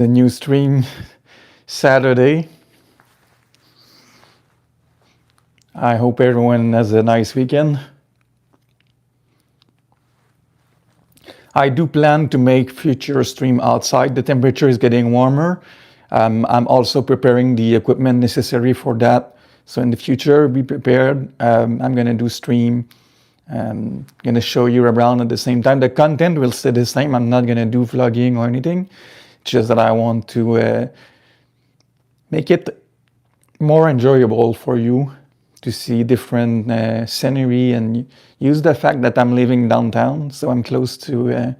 The new stream Saturday. I hope everyone has a nice weekend. I do plan to make future stream outside. The temperature is getting warmer. I'm also preparing the equipment necessary for that. So in the future, be prepared. I'm gonna do stream. Gonna show you around at the same time. The content will stay the same. I'm not gonna do vlogging or anything. It's just that I want to make it more enjoyable for you to see different scenery and use the fact that I'm living downtown, so I'm close to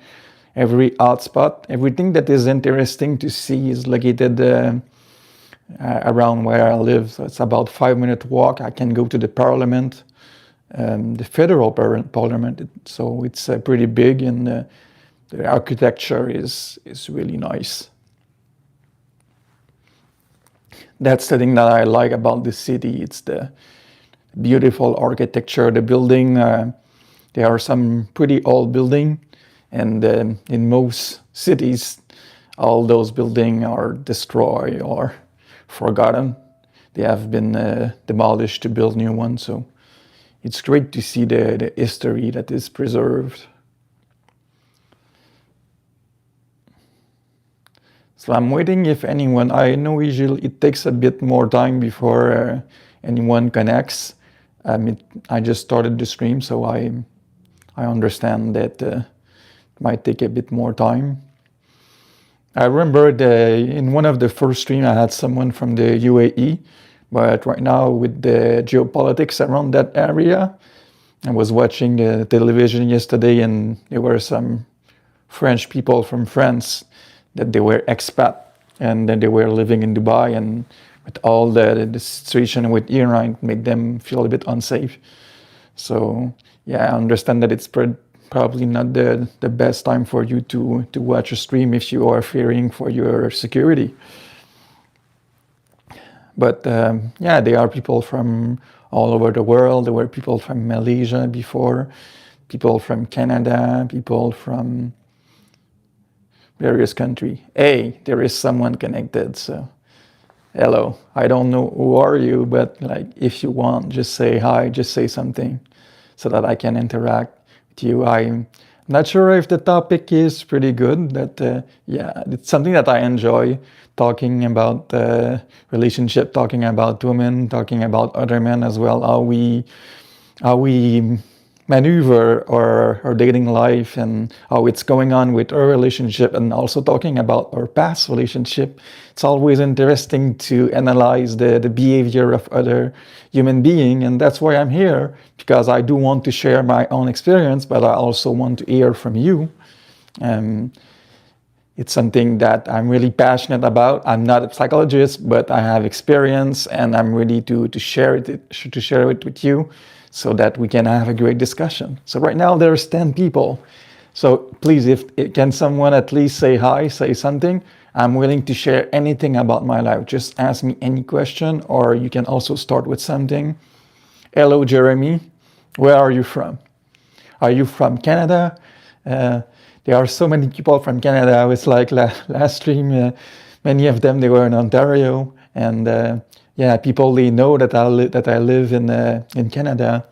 every hotspot. Everything that is interesting to see is located around where I live. So it's about 5-minute walk. I can go to the parliament, the federal parliament. So it's pretty big, and the architecture is really nice. That's the thing that I like about the city. It's the beautiful architecture. The building, there are some pretty old building, and in most cities, all those buildings are destroyed or forgotten. They have been demolished to build new ones. So it's great to see the history that is preserved. So I'm waiting if anyone, I know usually it takes a bit more time before anyone connects. I just started the stream, so I understand that it might take a bit more time. I remember in one of the first streams I had someone from the UAE, but right now with the geopolitics around that area, I was watching the television yesterday, and there were some French people from France that they were expat, and then they were living in Dubai, and with all the situation with Iran, it made them feel a bit unsafe. So yeah, I understand that it's probably not the best time for you to watch a stream if you are fearing for your security. But yeah, there are people from all over the world. There were people from Malaysia before, people from Canada, people from various countries. Hey, there is someone connected, so hello. I don't know who are you, but like if you want, just say hi, just say something so that I can interact with you. I'm not sure if the topic is pretty good, but yeah, it's something that I enjoy, talking about relationship, talking about women, talking about other men as well, how we maneuver our dating life and how it's going on with our relationship, and also talking about our past relationship. It's always interesting to analyze the behavior of other human beings, and that's why I'm here, because I do want to share my own experience, but I also want to hear from you. It's something that I'm really passionate about. I'm not a psychologist, but I have experience, and I'm ready to share it with you, so that we can have a great discussion. So right now there's 10 people. So please, can someone at least say hi, say something? I'm willing to share anything about my life. Just ask me any question, or you can also start with something. Hello, Jeremy. Where are you from? Are you from Canada? There are so many people from Canada. It's like last stream, many of them, they were in Ontario, and yeah, people, they know that I live in Canada.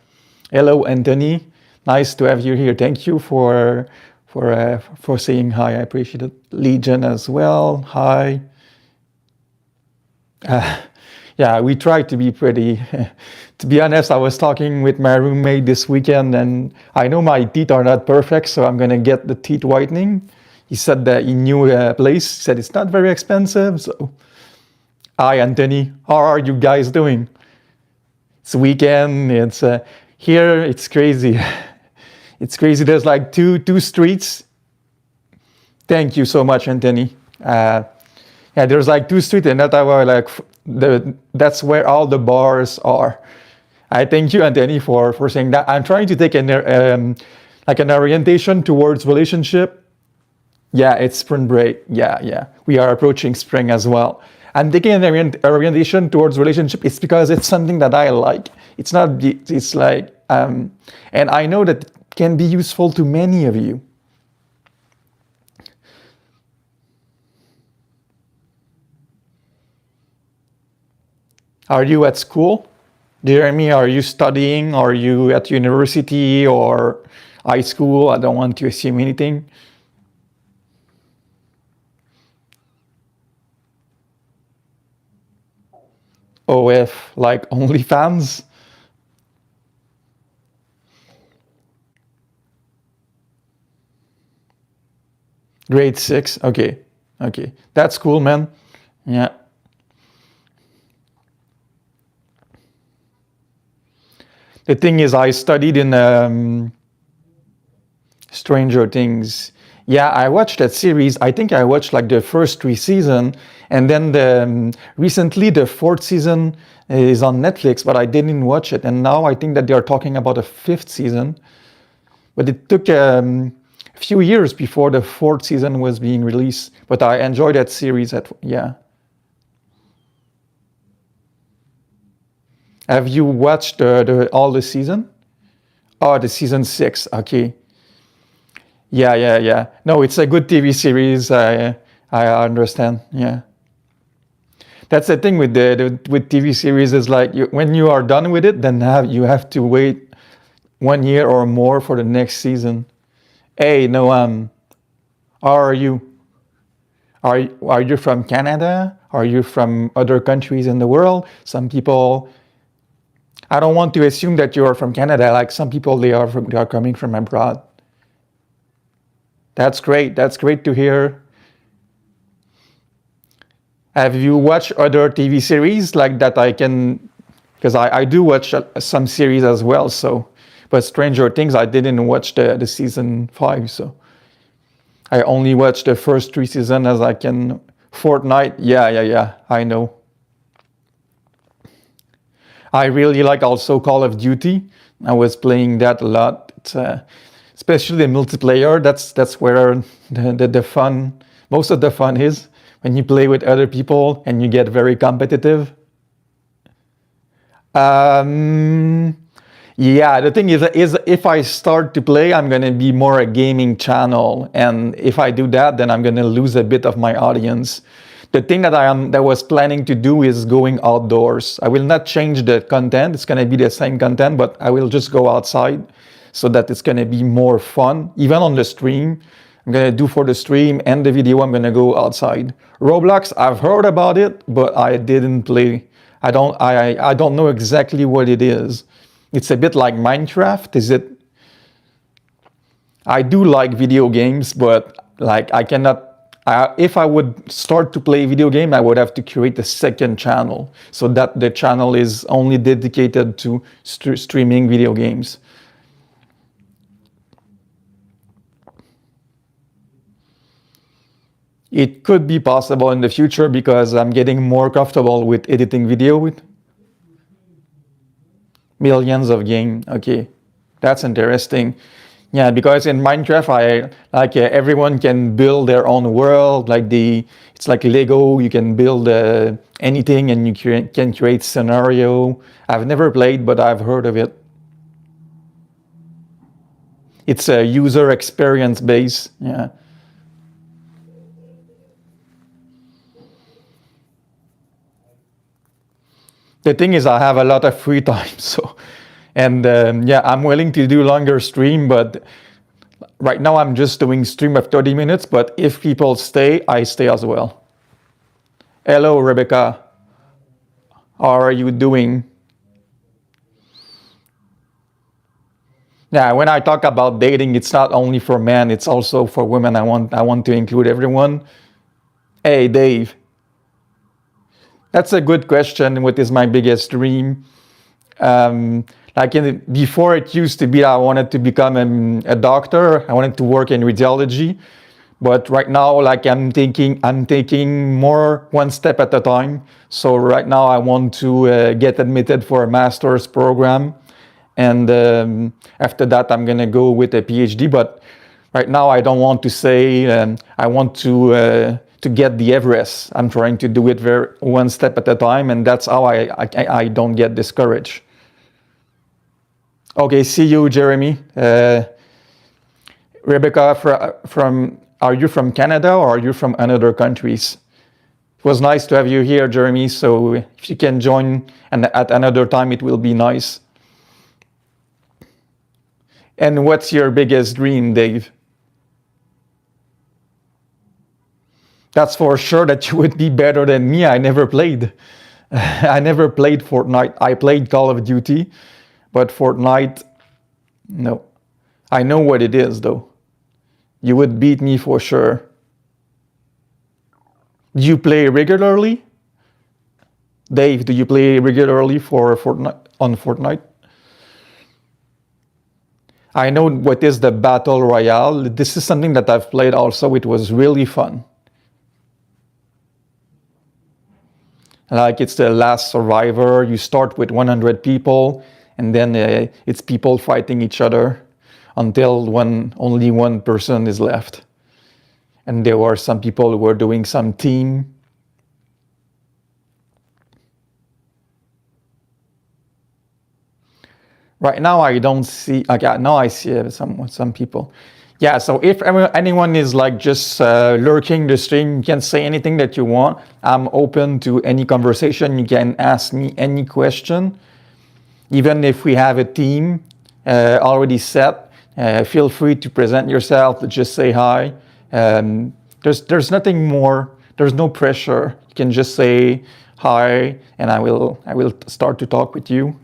Hello, Anthony. Nice to have you here. Thank you for saying hi. I appreciate it. Legion as well. Hi. Yeah, we try to be pretty. To be honest, I was talking with my roommate this weekend, and I know my teeth are not perfect, so I'm gonna get the teeth whitening. He said that he knew a place. He said it's not very expensive, so. Hi, Anthony. How are you guys doing? It's weekend. It's here. It's crazy. It's crazy. There's like two streets. Thank you so much, Anthony. Yeah, there's like 2 streets, and that's where all the bars are. I thank you, Anthony, for saying that. I'm trying to take like an orientation towards relationship. Yeah, it's spring break. Yeah. We are approaching spring as well. I'm taking an orientation towards relationship. It's because it's something that I like. It's not, it's like, and I know that it can be useful to many of you. Are you at school? Jeremy, are you studying? Are you at university or high school? I don't want to assume anything. OF, like OnlyFans? Grade 6? Okay. Okay. That's cool, man. Yeah. The thing is, I studied in Stranger Things. Yeah, I watched that series. I think I watched like the first 3 seasons, and then recently the fourth season is on Netflix, but I didn't watch it. And now I think that they are talking about a fifth season, but it took a few years before the fourth season was being released. But I enjoyed that series. Yeah. Have you watched all the season? Oh, the season 6. Okay. Yeah, yeah, yeah. No, it's a good TV series. I understand. Yeah. That's the thing with with TV series is like when you are done with it, then you have to wait 1 year or more for the next season. Hey, no, how are you? Are you from Canada? Are you from other countries in the world? Some people, I don't want to assume that you are from Canada. Like some people, they are coming from abroad. That's great. That's great to hear. Have you watched other TV series like that? Because I do watch some series as well. So, but Stranger Things, I didn't watch the season 5. So I only watched the first 3 seasons as I can. Fortnite, yeah, yeah, yeah. I know. I really like also Call of Duty. I was playing that a lot. Especially the multiplayer. That's where the fun, most of the fun is when you play with other people and you get very competitive. Yeah, the thing is if I start to play, I'm gonna be more a gaming channel, and if I do that, then I'm gonna lose a bit of my audience. The thing that was planning to do is going outdoors. I will not change the content. It's gonna be the same content, but I will just go outside so that it's gonna be more fun. Even on the stream, I'm gonna do for the stream and the video, I'm gonna go outside. Roblox, I've heard about it, but I didn't play. I don't know exactly what it is. It's a bit like Minecraft, is it? I do like video games, but like I cannot. If I would start to play video game, I would have to create a second channel so that the channel is only dedicated to streaming video games. It could be possible in the future because I'm getting more comfortable with editing video with millions of game. Okay, that's interesting. Yeah, because in Minecraft, everyone can build their own world. It's like Lego. You can build anything, and you can create scenario. I've never played, but I've heard of it. It's a user experience base. Yeah. The thing is, I have a lot of free time, so. And yeah, I'm willing to do longer stream, but right now I'm just doing stream of 30 minutes, but if people stay, I stay as well. Hello, Rebecca. How are you doing? Yeah, when I talk about dating, it's not only for men, it's also for women. I want to include everyone. Hey, Dave. That's a good question. What is my biggest dream? Before it used to be I wanted to become a doctor. I wanted to work in radiology, but right now I'm taking more one step at a time. So right now I want to get admitted for a master's program, and after that I'm gonna go with a PhD. But right now I don't want to say I want to get the Everest. I'm trying to do it one step at a time, and that's how I don't get discouraged. Okay, see you, Jeremy. Rebecca, are you from Canada or are you from another countries? It was nice to have you here, Jeremy. So if you can join and at another time, it will be nice. And what's your biggest dream, Dave? That's for sure that you would be better than me. I never played. I never played Fortnite. I played Call of Duty, but Fortnite, no. I know what it is, though. You would beat me for sure. Do you play regularly? Dave, do you play regularly for Fortnite, on Fortnite? I know what is the Battle Royale. This is something that I've played also. It was really fun. Like it's the last survivor. You start with 100 people, and then it's people fighting each other until only one person is left. And there were some people who were doing some team. Right now I don't see, okay, now I see some people. Yeah, so if anyone is like just lurking the stream, you can say anything that you want. I'm open to any conversation. You can ask me any question. Even if we have a team already set, feel free to present yourself, just say hi. There's nothing more, there's no pressure. You can just say hi and I will start to talk with you.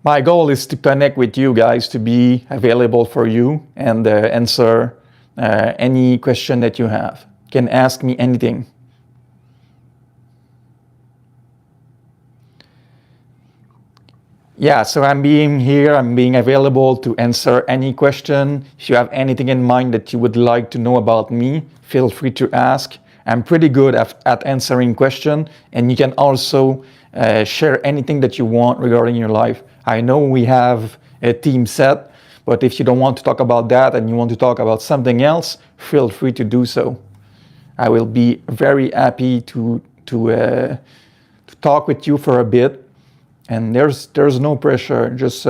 My goal is to connect with you guys, to be available for you and answer any question that you have. You can ask me anything. Yeah, so I'm being here, I'm being available to answer any question. If you have anything in mind that you would like to know about me, feel free to ask. I'm pretty good at answering questions, and you can also share anything that you want regarding your life. I know we have a team set, but if you don't want to talk about that and you want to talk about something else, feel free to do so. I will be very happy to talk with you for a bit, and there's no pressure. Just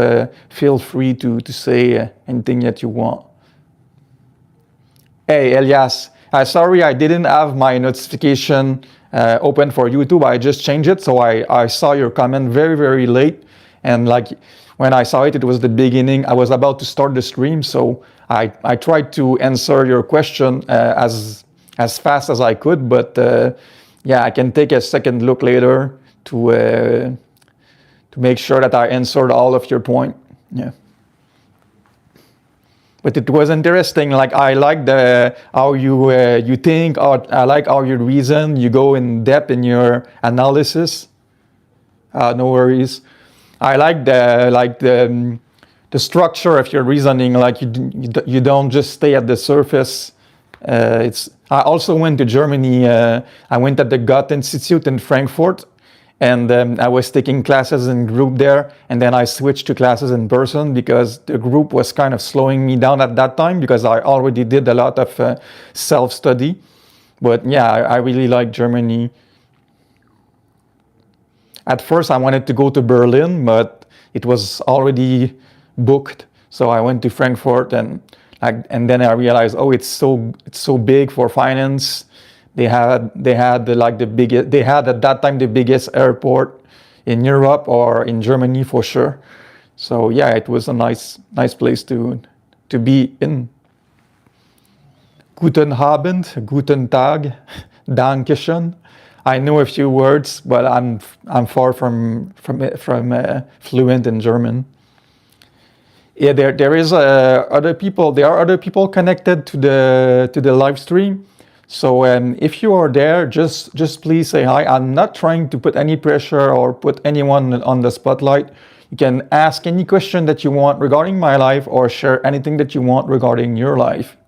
feel free to say anything that you want. Hey, Elias, sorry I didn't have my notification open for YouTube. I just changed it, so I saw your comment very, very late. And like when I saw it, it was the beginning. I was about to start the stream, so I tried to answer your question as fast as I could. But yeah, I can take a second look later to make sure that I answered all of your point. Yeah. But it was interesting. Like I like how you think. I like how you reason. You go in depth in your analysis. No worries. I like the structure of your reasoning. Like you don't just stay at the surface. I also went to Germany. I went at the Goethe Institute in Frankfurt, and I was taking classes in group there, and then I switched to classes in person because the group was kind of slowing me down at that time because I already did a lot of self-study. But yeah, I really like Germany. At first, I wanted to go to Berlin, but it was already booked. So I went to Frankfurt, and then I realized, oh, it's so big for finance. They had the biggest. They had at that time the biggest airport in Europe or in Germany for sure. So yeah, it was a nice place to be in. Guten Abend, guten Tag, Dankeschön. I know a few words, but I'm far from fluent in German. Yeah, there is other people. There are other people connected to the live stream. So if you are there, just please say hi. I'm not trying to put any pressure or put anyone on the spotlight. You can ask any question that you want regarding my life or share anything that you want regarding your life.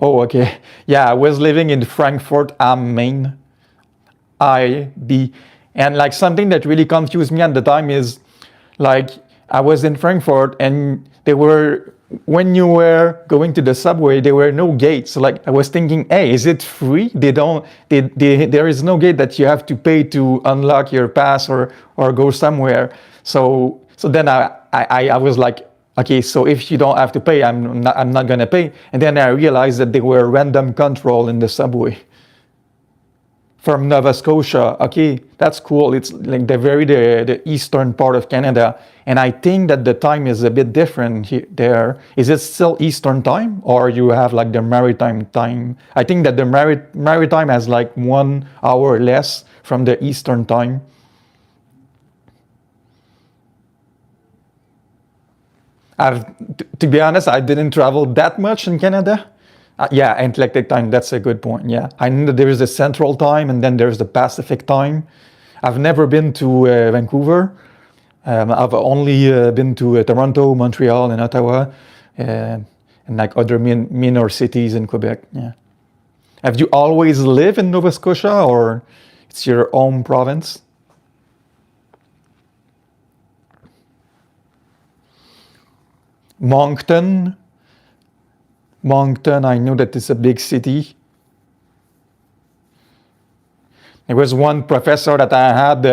Oh, okay. Yeah, I was living in Frankfurt am Main. And like something that really confused me at the time is like I was in Frankfurt and when you were going to the subway, there were no gates. So like I was thinking, hey, is it free? There is no gate that you have to pay to unlock your pass or go somewhere. So then I was like, Okay, so if you don't have to pay, I'm not gonna pay. And then I realized that they were random control in the subway from Nova Scotia. Okay, that's cool. It's like the eastern part of Canada, and I think that the time is a bit different there. Is it still Eastern time, or you have like the maritime time? I think that the maritime has like 1 hour less from the Eastern time. To be honest, I didn't travel that much in Canada. Yeah, Atlantic time, that's a good point. Yeah, I know that there is the Central time and then there's the Pacific time. I've never been to Vancouver. I've only been to Toronto, Montreal, and Ottawa, and like other minor cities in Quebec. Yeah. Have you always lived in Nova Scotia, or it's your own province? Moncton. Moncton, I know that it's a big city. There was one professor that I had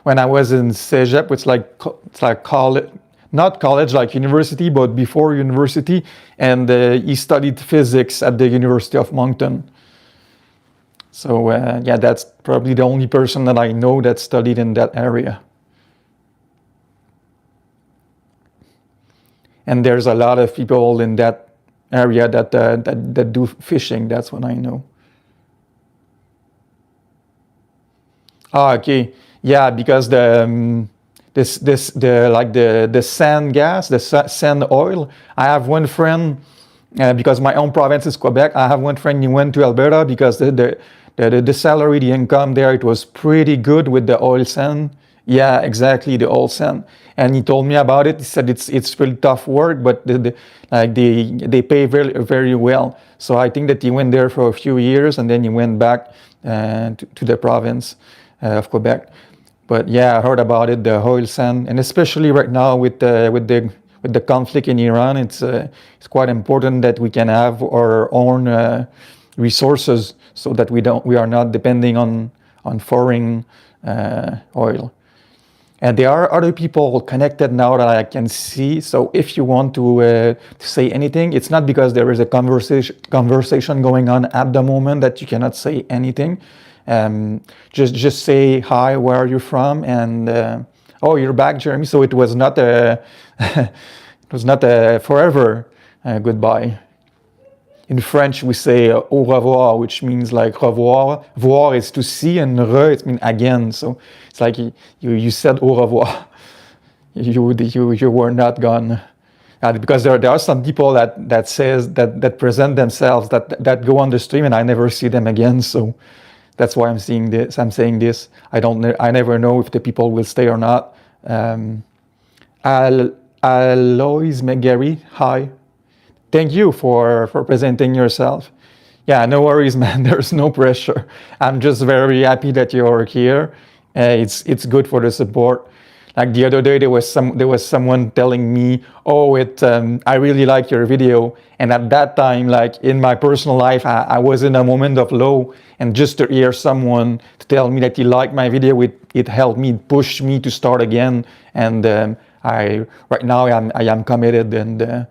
when I was in Cégep. It's like college, not college like university, but before university, and he studied physics at the University of Moncton. So yeah, that's probably the only person that I know that studied in that area. And there's a lot of people in that area that do fishing. That's what I know. Ah, okay. Yeah, because the sand gas, sand oil. I have one friend because my own province is Quebec. I have one friend, he went to Alberta because the salary, the income there, it was pretty good with the oil sand. Yeah, exactly, the oil sand. And he told me about it. He said it's really tough work, but they pay very very well. So I think that he went there for a few years and then he went back to the province of Quebec. But yeah, I heard about it, the oil sand, and especially right now with the conflict in Iran, it's quite important that we can have our own resources so that we are not depending on foreign oil. And there are other people connected now that I can see. So if you want to say anything, it's not because there is a conversation going on at the moment that you cannot say anything. Just say hi. Where are you from? And oh, you're back, Jeremy. So it was not a it was not a forever goodbye. In French, we say au revoir, which means like revoir. Voir is to see, and re it means again. So it's like you said au revoir. You were not gone. Because there are some people that says that present themselves that go on the stream and I never see them again. So that's why I'm saying this. I never know if the people will stay or not. Alois McGarry, hi. Thank you for presenting yourself. Yeah, no worries, man. There's no pressure. I'm just very happy that you're here. It's good for the support. Like the other day, there was someone telling me, "Oh, I really like your video." And at that time, like in my personal life, I was in a moment of low, and just to hear someone to tell me that he liked my video, it helped me, push me to start again. And right now I am committed, and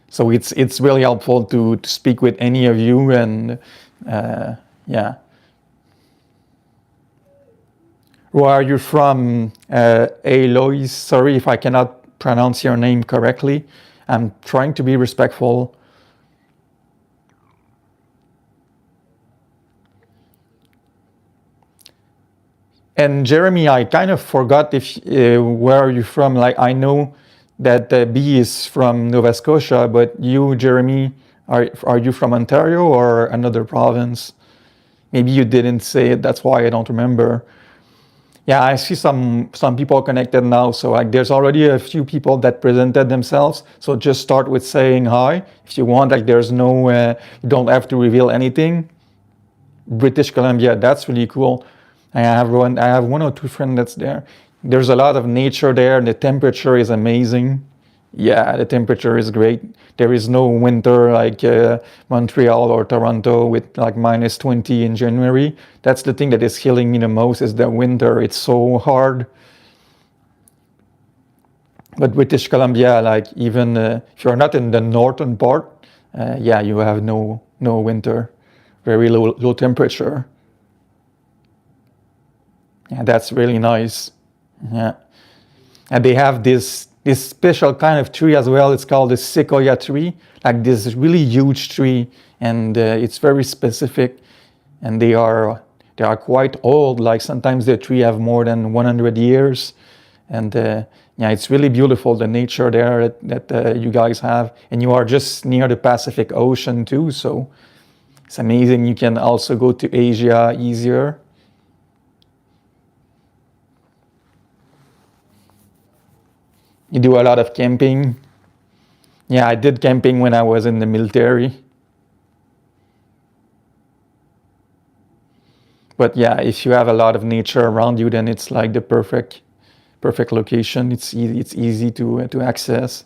so it's really helpful to speak with any of you, and yeah. Where are you from, Alois? Sorry if I cannot pronounce your name correctly. I'm trying to be respectful. And Jeremy, I kind of forgot if where are you from? Like I know that B is from Nova Scotia, but you, Jeremy, are you from Ontario or another province? Maybe you didn't say it. That's why I don't remember. Yeah, I see some people connected now. So like, there's already a few people that presented themselves. So just start with saying hi if you want. Like, there's no, you don't have to reveal anything. British Columbia, that's really cool. I have one or two friends that's there. There's a lot of nature there. The temperature is amazing. Yeah, the temperature is great. There is no winter like Montreal or Toronto with like minus 20 in January. That's the thing that is killing me the most is the winter. It's so hard. But British Columbia, like even if you're not in the northern part, yeah, you have no winter, very low temperature. Yeah, that's really nice. Yeah, and they have this special kind of tree as well. It's called the sequoia tree, like this really huge tree, and it's very specific. And they are quite old. Like sometimes the tree have more than 100 years, and yeah, it's really beautiful, the nature there that you guys have, and you are just near the Pacific Ocean too, so it's amazing. You can also go to Asia easier. You do a lot of camping. Yeah, I did camping when I was in the military. But yeah, if you have a lot of nature around you, then it's like the perfect location. It's easy to access.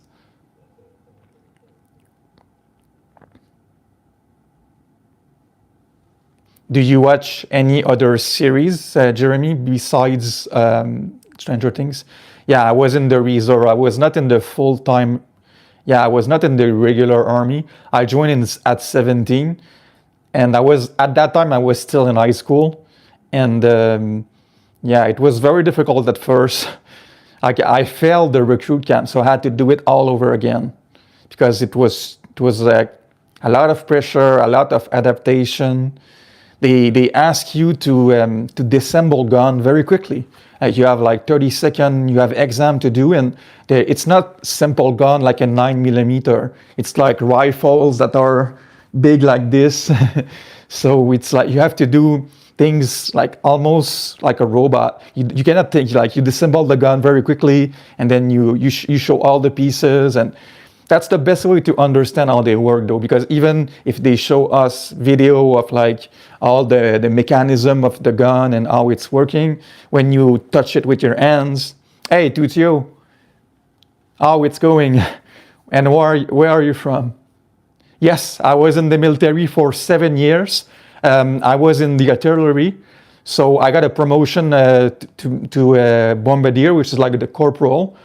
Do you watch any other series, Jeremy, besides Stranger Things? Yeah, I was in the reserve. I was not in the full time. Yeah, I was not in the regular army. I joined in at 17, and I was at that time I was still in high school, and yeah, it was very difficult at first. I failed the recruit camp, so I had to do it all over again because it was like a lot of pressure, a lot of adaptation. They ask you to disassemble gun very quickly. You have like 30 seconds. You have exam to do, and it's not simple gun like a 9 mm. It's like rifles that are big like this. So it's like you have to do things like almost like a robot. You cannot think, like you disassemble the gun very quickly, and then you show all the pieces, and that's the best way to understand how they work, though, because even if they show us video of like all the mechanism of the gun and how it's working, when you touch it with your hands, hey Tutio, how it's going, and where are you from? Yes, I was in the military for 7 years. I was in the artillery, so I got a promotion to bombardier, which is like the corporal.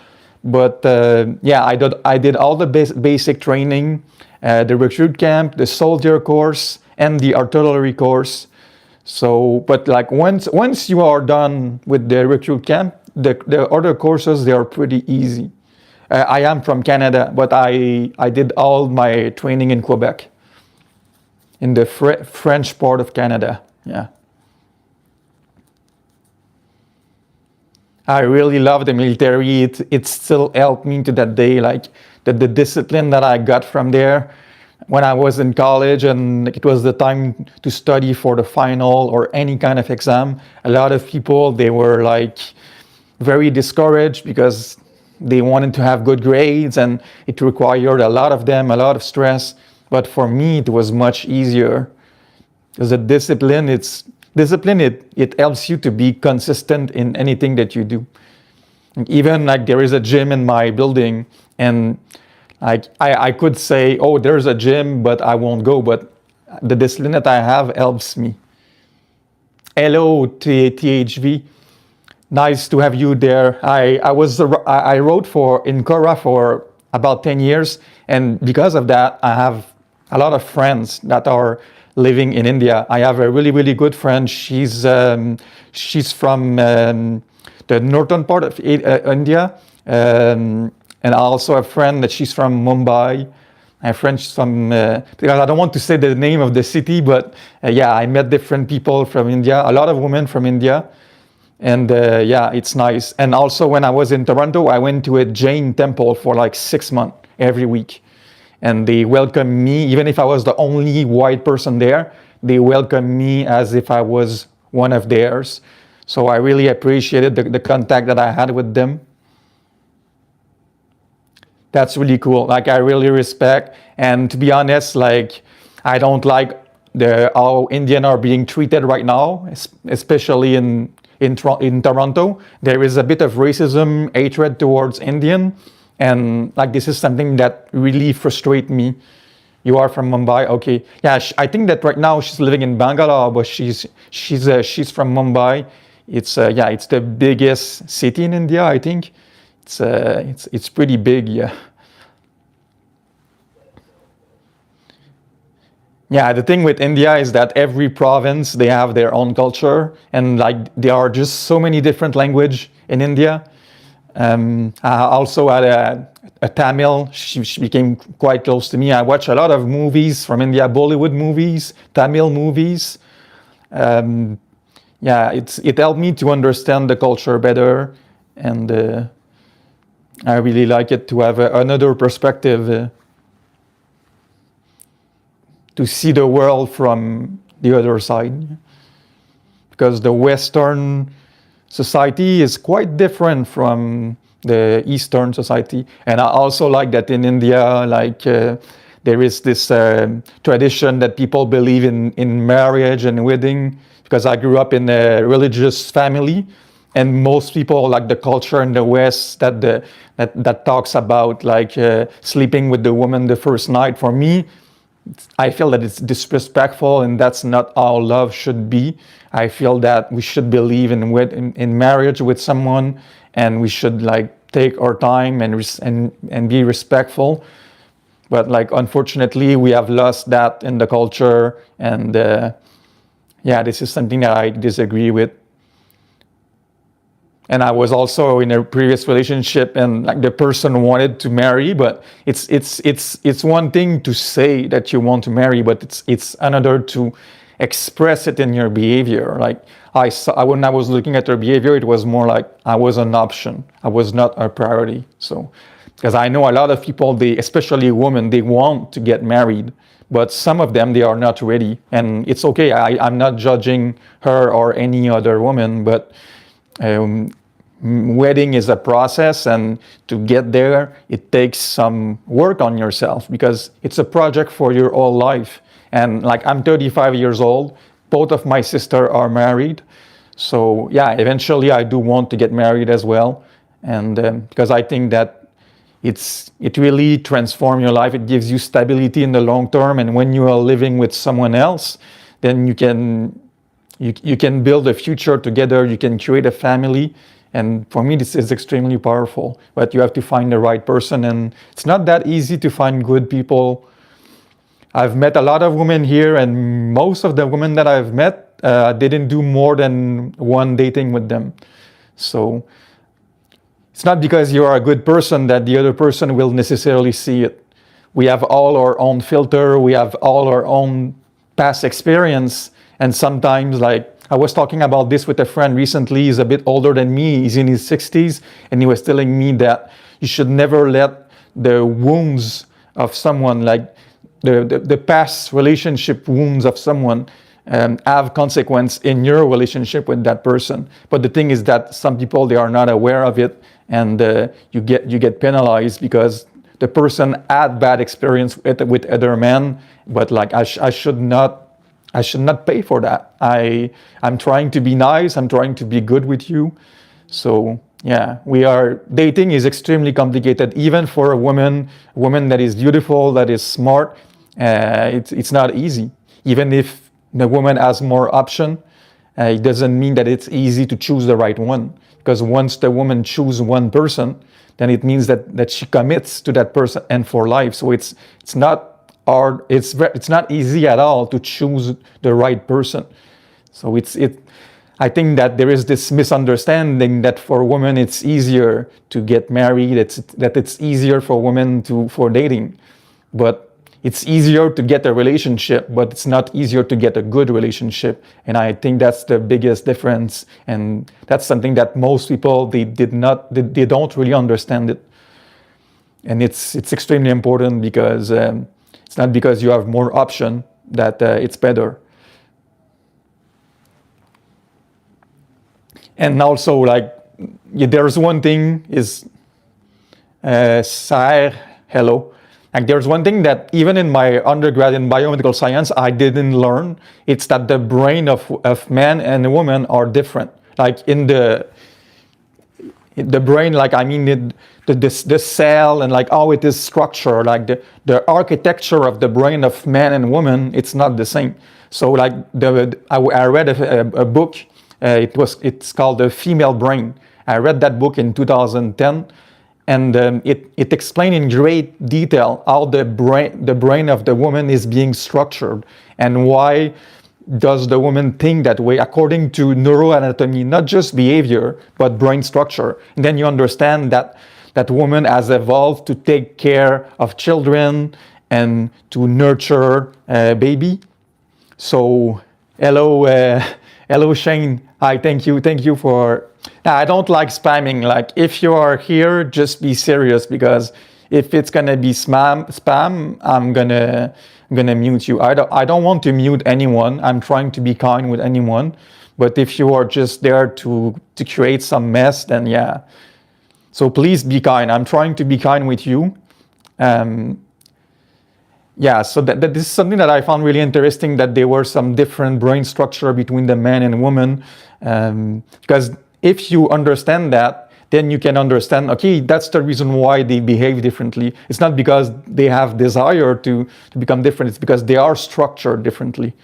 But yeah, I did all the basic training, the recruit camp, the soldier course, and the artillery course. So, but like once you are done with the recruit camp, the other courses, they are pretty easy. I am from Canada, but I did all my training in Quebec, in the French part of Canada. Yeah. I really love the military. It still helped me to that day, like the discipline that I got from there when I was in college and it was the time to study for the final or any kind of exam. A lot of people, they were like very discouraged because they wanted to have good grades and it required a lot of them, a lot of stress. But for me, it was much easier because the discipline, it helps you to be consistent in anything that you do. Even like there is a gym in my building, and like I could say, oh, there's a gym, but I won't go. But the discipline that I have helps me. Hello, THV. Nice to have you there. I wrote for in Cora for about 10 years, and because of that, I have a lot of friends that are living in India. I have a really good friend. She's from the northern part of India, and I also have a friend that she's from Mumbai. I have friends from because I don't want to say the name of the city, but yeah, I met different people from India. A lot of women from India, and yeah, it's nice. And also, when I was in Toronto, I went to a Jain temple for like 6 months every week. And they welcomed me, even if I was the only white person there, they welcomed me as if I was one of theirs. So I really appreciated the contact that I had with them. That's really cool. Like I really respect. And to be honest, like I don't like how Indians are being treated right now, especially in Toronto. There is a bit of racism, hatred towards Indian. And like this is something that really frustrates me. You are from Mumbai, okay? Yeah, I think that right now she's living in Bangalore, but she's from Mumbai. It's yeah, it's the biggest city in India, I think. It's pretty big, yeah. Yeah, the thing with India is that every province they have their own culture, and like there are just so many different language in India. I also had a Tamil. She became quite close to me. I watch a lot of movies from India, Bollywood movies, Tamil movies. Yeah, it helped me to understand the culture better, and I really like it to have another perspective, to see the world from the other side, because the Western society is quite different from the Eastern society. And I also like that in India, like there is this tradition that people believe in marriage and wedding, because I grew up in a religious family, and most people like the culture in the West that talks about like sleeping with the woman the first night. For me, I feel that it's disrespectful, and that's not how love should be. I feel that we should believe in marriage with someone, and we should like take our time and be respectful. But like unfortunately, we have lost that in the culture, and yeah, this is something that I disagree with. And I was also in a previous relationship, and like the person wanted to marry, but it's one thing to say that you want to marry, but it's another to express it in your behavior. Like I saw, when I was looking at her behavior, it was more like I was an option. I was not a priority. So, because I know a lot of people, they, especially women, they want to get married, but some of them, they are not ready, and it's okay. I'm not judging her or any other woman, but wedding is a process, and to get there it takes some work on yourself, because it's a project for your whole life. And like I'm 35 years old, both of my sisters are married, so yeah, eventually I do want to get married as well. And because I think that it really transforms your life. It gives you stability in the long term, and when you are living with someone else, then you can build a future together, you can create a family. And for me, this is extremely powerful. But you have to find the right person, and it's not that easy to find good people. I've met a lot of women here, and most of the women that I've met didn't do more than one dating with them. So it's not because you are a good person that the other person will necessarily see it. We have all our own filter, we have all our own past experience, and sometimes, like, I was talking about this with a friend recently. He's a bit older than me. He's in his 60s, and he was telling me that you should never let the wounds of someone, like the past relationship wounds of someone, have consequence in your relationship with that person. But the thing is that some people, they are not aware of it, and you get penalized because the person had bad experience with other men. But like I should not pay for that. I'm trying to be nice. I'm trying to be good with you. So yeah, dating is extremely complicated, even for a woman that is beautiful, that is smart. It's not easy. Even if the woman has more option, it doesn't mean that it's easy to choose the right one. Because once the woman chooses one person, then it means that she commits to that person and for life. So it's not hard. It's not easy at all to choose the right person. So I think that there is this misunderstanding that for women it's easier to get married. That it's easier for women for dating, but it's easier to get a relationship, but it's not easier to get a good relationship. And I think that's the biggest difference. And that's something that most people, they don't really understand it. And it's extremely important, because it's not because you have more option that it's better. And also, like, there's one thing is, hello. Like, there's one thing that even in my undergrad in biomedical science, I didn't learn. It's that the brain of man and woman are different. Like in the brain, like, I mean, the cell and like how it is structured, like the architecture of the brain of man and woman, it's not the same. So like I read a book, it's called The Female Brain. I read that book in 2010, and it explained in great detail how the brain of the woman is being structured, and why does the woman think that way according to neuroanatomy, not just behavior, but brain structure. And then you understand that that woman has evolved to take care of children and to nurture a baby. So, hello, hello Shane. Hi, thank you for. Now, I don't like spamming. Like, if you are here, just be serious, because if it's gonna be spam, I'm gonna mute you. I don't want to mute anyone. I'm trying to be kind with anyone. But if you are just there to create some mess, then yeah. So please be kind. I'm trying to be kind with you. Yeah, so that this is something that I found really interesting, that there were some different brain structure between the man and woman. Because if you understand that, then you can understand, okay, that's the reason why they behave differently. It's not because they have desire to become different, it's because they are structured differently.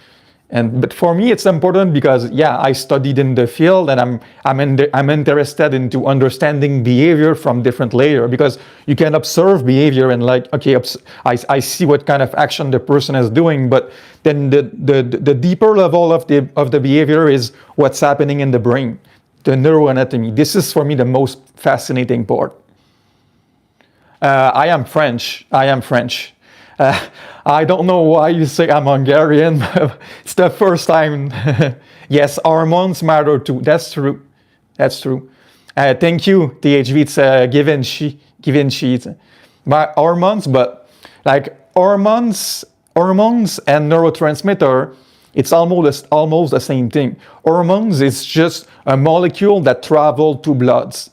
But for me, it's important because, yeah, I studied in the field, and I'm interested into understanding behavior from different layers, because you can observe behavior and like, okay, I see what kind of action the person is doing, but then the deeper level of the behavior is what's happening in the brain, the neuroanatomy. This is for me the most fascinating part. I am French. I don't know why you say I'm Hungarian. It's the first time. Yes, hormones matter too. That's true. Thank you, THV. It's given sheet. My hormones, but like hormones and neurotransmitter, it's almost the same thing. Hormones is just a molecule that travel to bloods.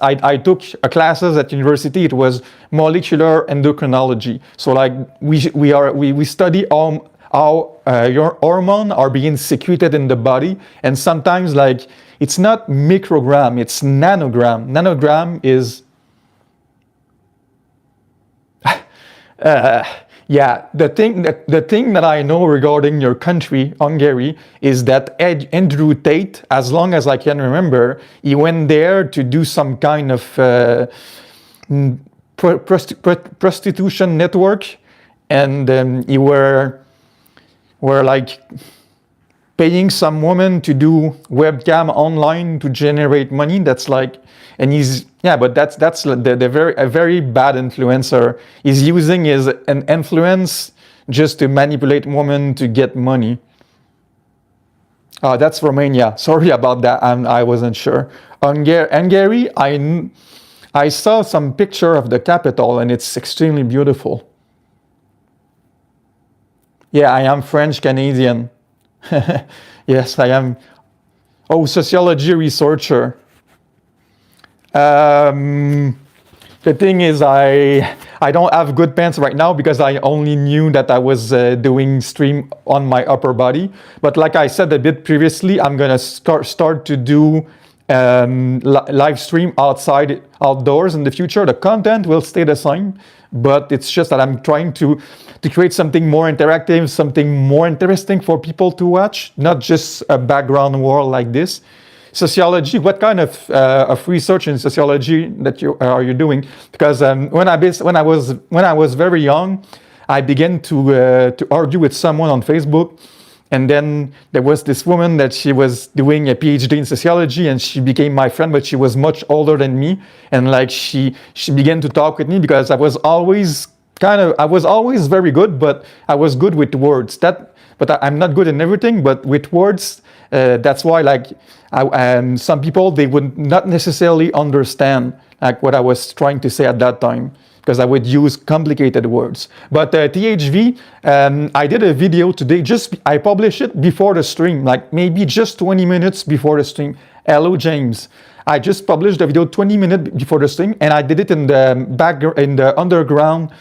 I took classes at university. It was molecular endocrinology. So like we study how your hormone are being secreted in the body, and sometimes like it's not microgram, it's nanogram. Nanogram is yeah, the thing that I know regarding your country, Hungary, is that Andrew Tate, as long as I can remember, he went there to do some kind of prostitution network, and he were like paying some woman to do webcam online to generate money. That's like, and he's, yeah, but that's a very bad influencer. He's using an influence just to manipulate women to get money. That's Romania. Sorry about that. I wasn't sure. Hungary, I saw some picture of the capital, and it's extremely beautiful. Yeah, I am French Canadian. Yes, I am. Oh, sociology researcher. The thing is, I don't have good pants right now because I only knew that I was doing stream on my upper body. But like I said a bit previously, I'm gonna start to do live stream outdoors in the future. The content will stay the same, but it's just that I'm trying to create something more interactive, something more interesting for people to watch, not just a background world like this. Sociology, what kind of research in sociology that are you doing? Because when I was very young, I began to argue with someone on Facebook, and then there was this woman that she was doing a PhD in sociology, and she became my friend, but she was much older than me, and like she began to talk with me because I was always very good, but I was good with words. But I'm not good in everything, but with words, that's why like some people, they would not necessarily understand like what I was trying to say at that time, because I would use complicated words. But THV, I did a video today, I published it before the stream, like maybe just 20 minutes before the stream. Hello, James. I just published the video 20 minutes before the stream, and I did it in the underground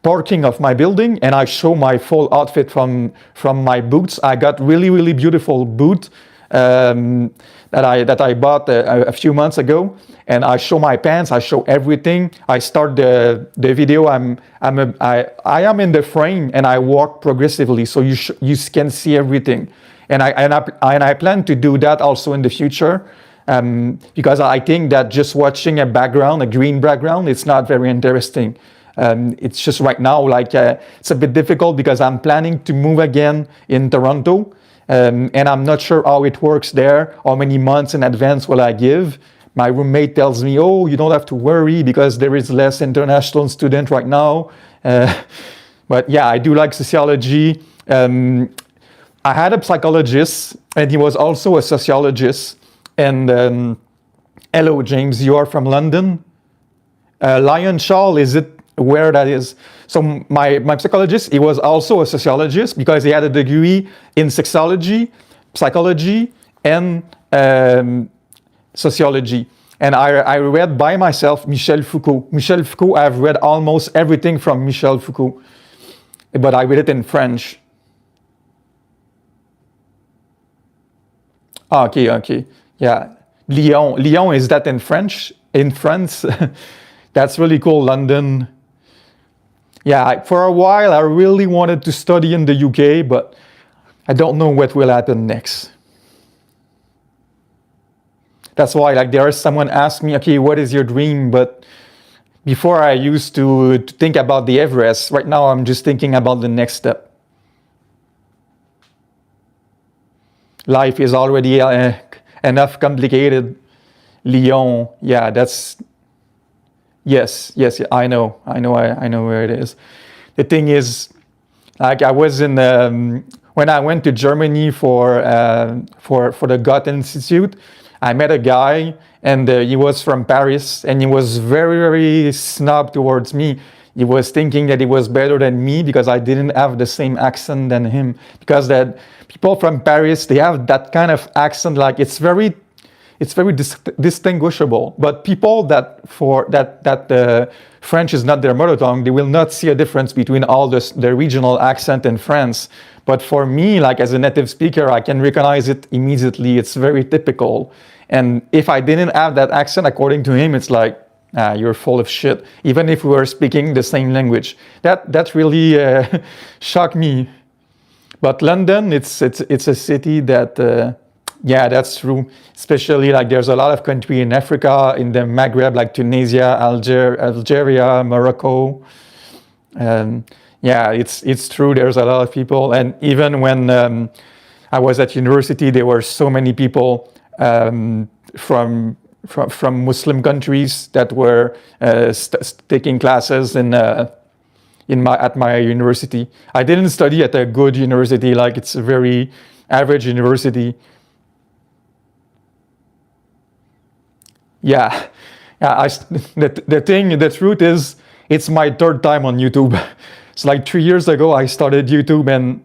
parking of my building, and I show my full outfit from my boots. I got really beautiful boot that I bought a few months ago, and I show my pants. I show everything. I start the video. I am in the frame, and I walk progressively, so you can see everything. And I plan to do that also in the future. because I think that just watching a background, a green background, it's not very interesting. It's just right now, like it's a bit difficult because I'm planning to move again in Toronto, and I'm not sure how it works there. How many months in advance will I give? My roommate tells me, "Oh, you don't have to worry because there is less international student right now." But yeah, I do like sociology. I had a psychologist, and he was also a sociologist. And hello, James, you are from London. Lyonshaw, is it where that is? So my psychologist, he was also a sociologist because he had a degree in sexology, psychology, and sociology. And I read by myself Michel Foucault. Michel Foucault, I've read almost everything from Michel Foucault, but I read it in French. Okay. Yeah. Lyon, is that in French? In France? That's really cool. London. Yeah, for a while I really wanted to study in the UK, but I don't know what will happen next. That's why, like, there is someone asked me, okay, what is your dream? But before I used to think about the Everest. Right now I'm just thinking about the next step. Life is already enough complicated. Lyon, yeah, that's yes, I know where it is. The thing is, like, I was in when I went to Germany for the Goethe Institute, I met a guy, and he was from Paris, and he was very, very snob towards me. He was thinking that he was better than me because I didn't have the same accent than him. Because that people from Paris, they have that kind of accent, like it's very distinguishable. But people that French is not their mother tongue, they will not see a difference between all the regional accent in France. But for me, like as a native speaker, I can recognize it immediately. It's very typical. And if I didn't have that accent, according to him, it's like, you're full of shit. Even if we were speaking the same language, that really shocked me. But London, it's a city that. Yeah, that's true. Especially like there's a lot of country in Africa, in the Maghreb, like Tunisia, Algeria, Morocco. Yeah, it's true. There's a lot of people, and even when I was at university, there were so many people from Muslim countries that were taking classes at my university. I didn't study at a good university; like it's a very average university. Yeah. The truth is, it's my third time on YouTube. It's like 3 years ago I started YouTube, and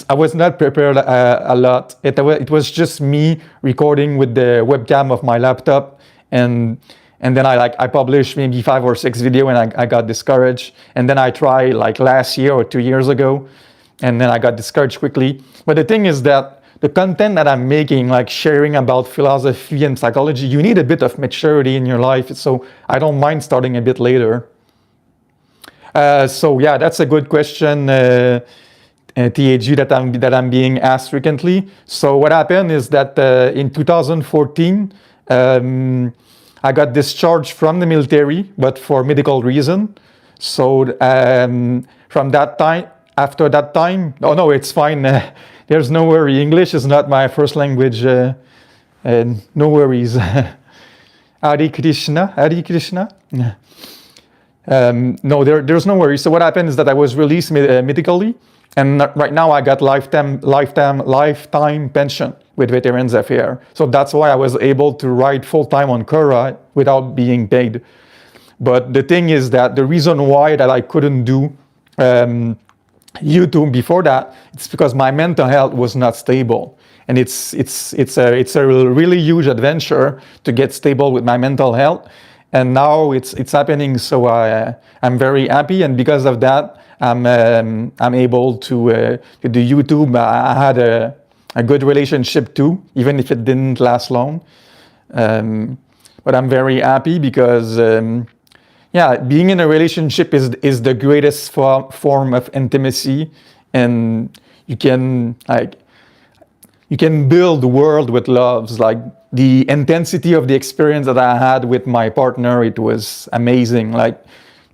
I was not prepared a lot. It was just me recording with the webcam of my laptop, and then I published maybe 5 or 6 videos, and I got discouraged. And then I tried like last year or 2 years ago, and then I got discouraged quickly. But the thing is that the content that I'm making, like sharing about philosophy and psychology, you need a bit of maturity in your life. So I don't mind starting a bit later. So yeah, that's a good question, TAG, that I'm being asked frequently. So what happened is that in 2014, I got discharged from the military, but for medical reason. So from that time, after that time, oh no, it's fine. There's no worry. English is not my first language. No worries. Hare Krishna. Hare Krishna. No, there's no worry. So what happened is that I was released medically, and right now I got lifetime pension with Veterans Affairs. So that's why I was able to write full time on Quora without being paid. But the thing is that the reason why that I couldn't do YouTube before that, it's because my mental health was not stable, and it's a really huge adventure to get stable with my mental health, and now it's happening. So I'm very happy, and because of that, I'm able to do YouTube. I had a good relationship too, even if it didn't last long. But I'm very happy because. Yeah, being in a relationship is the greatest form of intimacy, and you can build the world with loves. Like the intensity of the experience that I had with my partner, it was amazing. Like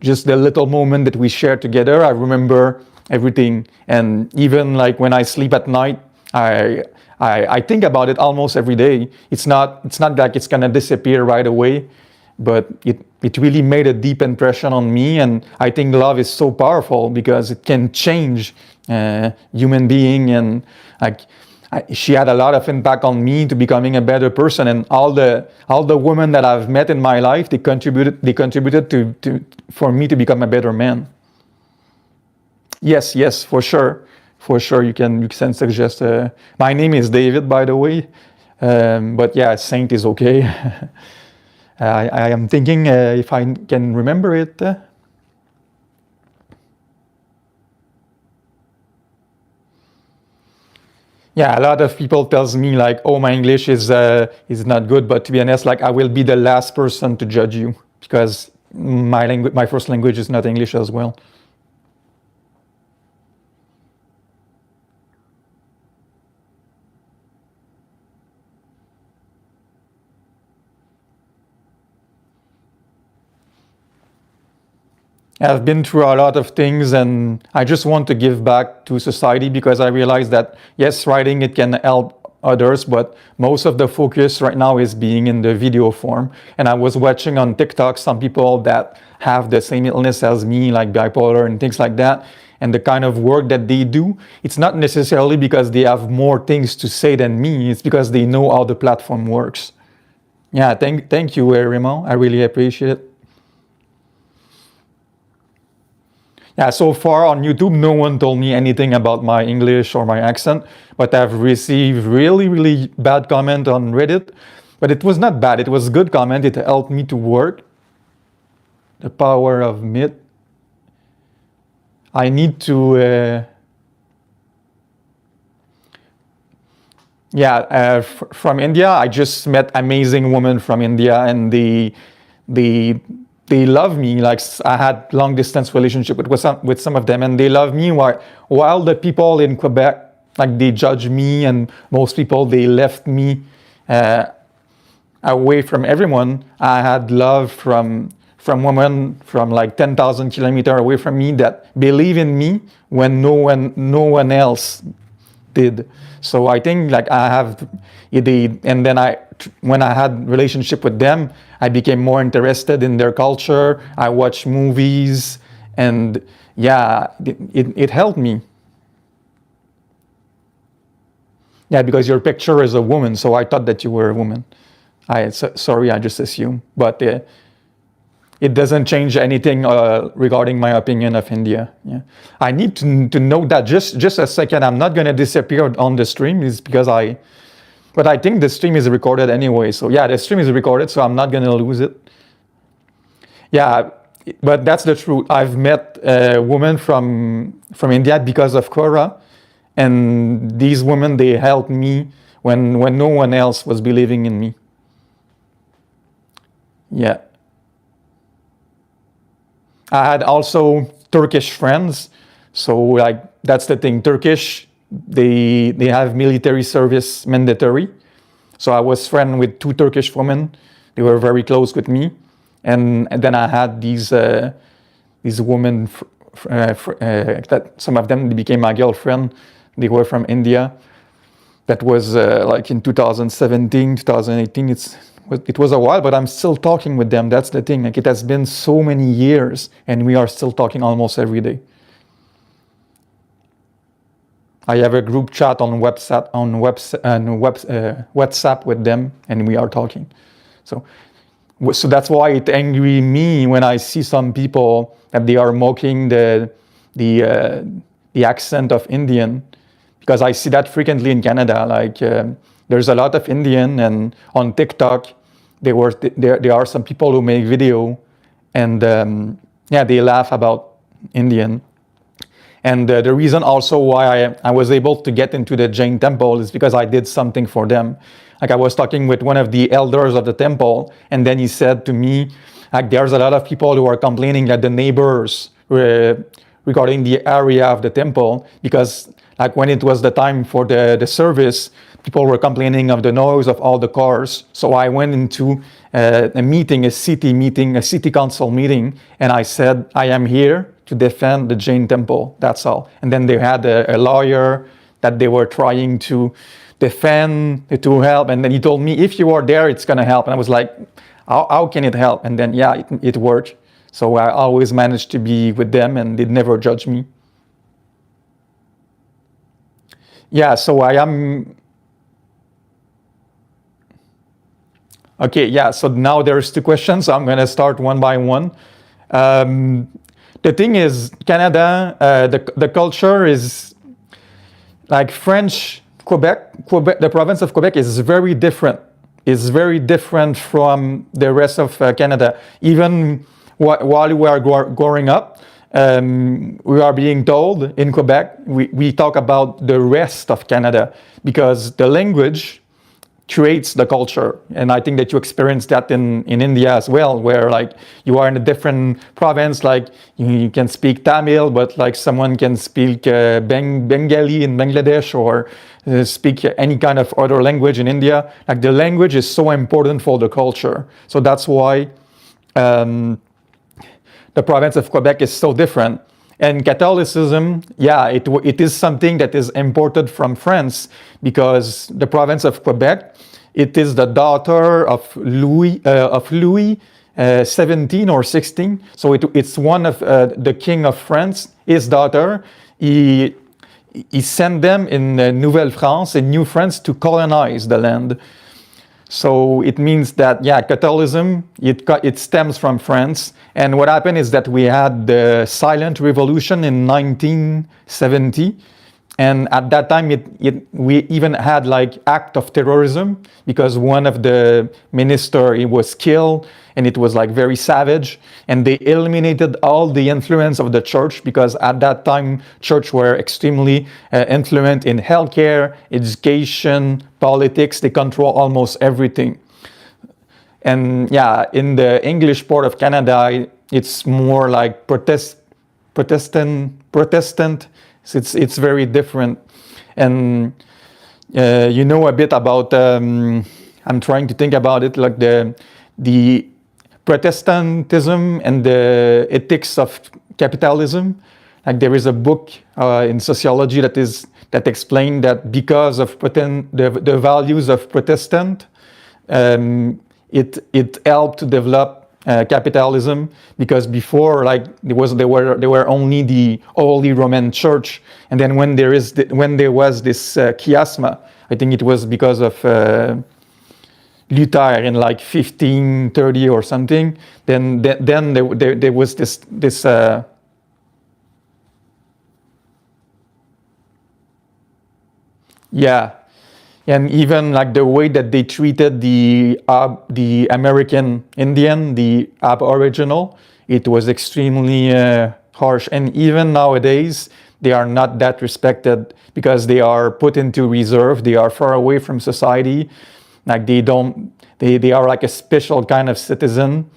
just the little moment that we shared together, I remember everything. And even like when I sleep at night, I think about it almost every day. It's not like it's gonna disappear right away, but it really made a deep impression on me. And I think love is so powerful because it can change human being. And like she had a lot of impact on me to becoming a better person. And all the women that I've met in my life, they contributed to for me to become a better man. Yes, for sure. For sure, you can suggest. My name is David, by the way, but yeah, Saint is okay. I am thinking if I can remember it. Yeah, a lot of people tells me like, "Oh, my English is not good," but to be honest, like I will be the last person to judge you because my first language is not English as well. I've been through a lot of things and I just want to give back to society because I realize that yes, writing it can help others, but most of the focus right now is being in the video form. And I was watching on TikTok some people that have the same illness as me, like bipolar and things like that. And the kind of work that they do, it's not necessarily because they have more things to say than me, it's because they know how the platform works. Yeah, thank you, Raymond. I really appreciate it. Yeah, so far on YouTube, no one told me anything about my English or my accent, but I've received really bad comment on Reddit. But it was not bad, it was good comment, it helped me to work. The power of myth. I need to, from India, I just met amazing women from India and they love me. Like I had long distance relationship with some of them, and they love me. While the people in Quebec, like they judge me, and most people they left me away from everyone. I had love from women from like 10,000 kilometers away from me that believe in me when no one else did. So I think like I have and then when I had relationship with them, I became more interested in their culture. I watched movies, and yeah, it helped me. Yeah, because your picture is a woman, so I thought that you were a woman. Sorry, I just assumed, but it doesn't change anything regarding my opinion of India. Yeah, I need to note that just a second. I'm not gonna disappear on the stream, is because but I think the stream is recorded anyway. So yeah, the stream is recorded, so I'm not gonna lose it. Yeah, but that's the truth. I've met women from India because of Quora, and these women they helped me when no one else was believing in me. Yeah. I had also Turkish friends, so like that's the thing. Turkish, they have military service mandatory. So I was friend with two Turkish women. They were very close with me, and then I had these women. That some of them became my girlfriend. They were from India. That was like in 2017, 2018. It was a while, but I'm still talking with them. That's the thing. Like it has been so many years, and we are still talking almost every day. I have a group chat on WhatsApp with them, and we are talking. So that's why it angry me when I see some people that they are mocking the accent of Indian, because I see that frequently in Canada. Like there's a lot of Indian, and on TikTok there are some people who make video, and they laugh about Indian. And the reason also why I was able to get into the Jain temple is because I did something for them. Like I was talking with one of the elders of the temple, and then he said to me, like there's a lot of people who are complaining that the neighbors regarding the area of the temple, because like when it was the time for the service, people were complaining of the noise of all the cars. So I went into a meeting, a city council meeting, and I said, I am here to defend the Jain temple, that's all. And then they had a lawyer that they were trying to defend, to help, and then he told me, if you are there, it's gonna help. And I was like, how can it help? And then, yeah, it worked. So I always managed to be with them, and they never judge me. Yeah, so I am... Okay, yeah, so now there's two questions. So I'm gonna start one by one. The thing is, Canada, the culture is like French, Quebec, the province of Quebec is very different. It's very different from the rest of Canada. Even while we are growing up, we are being told in Quebec, we talk about the rest of Canada because the language creates the culture. And I think that you experience that in India as well, where like you are in a different province, like you can speak Tamil, but like someone can speak Bengali in Bangladesh, or speak any kind of other language in India. Like the language is so important for the culture. So that's why the province of Quebec is so different. And Catholicism, yeah, it is something that is imported from France, because the province of Quebec, it is the daughter of Louis 17 or 16. So it's one of the king of France, his daughter. He sent them in Nouvelle France, in New France, to colonize the land. So it means that, yeah, Catholicism, it stems from France. And what happened is that we had the Silent Revolution in 1970. And at that time, we even had like act of terrorism, because one of the minister, he was killed, and it was like very savage. And they eliminated all the influence of the church, because at that time, church were extremely influent in healthcare, education, politics. They control almost everything. And yeah, in the English part of Canada, it's more like Protestant. It's very different. And you know a bit about, I'm trying to think about it, like the Protestantism and the ethics of capitalism. Like there is a book in sociology that explains that because of the values of Protestant, it helped to develop capitalism, because before, like there were only the Holy Roman Church, and then when there was this chiasma, I think it was because of Luther in like 1530 or something. Then there was this yeah. And even like the way that they treated the American Indian, the Aboriginal, it was extremely harsh. And even nowadays, they are not that respected, because they are put into reserve. They are far away from society. Like they are like a special kind of citizen,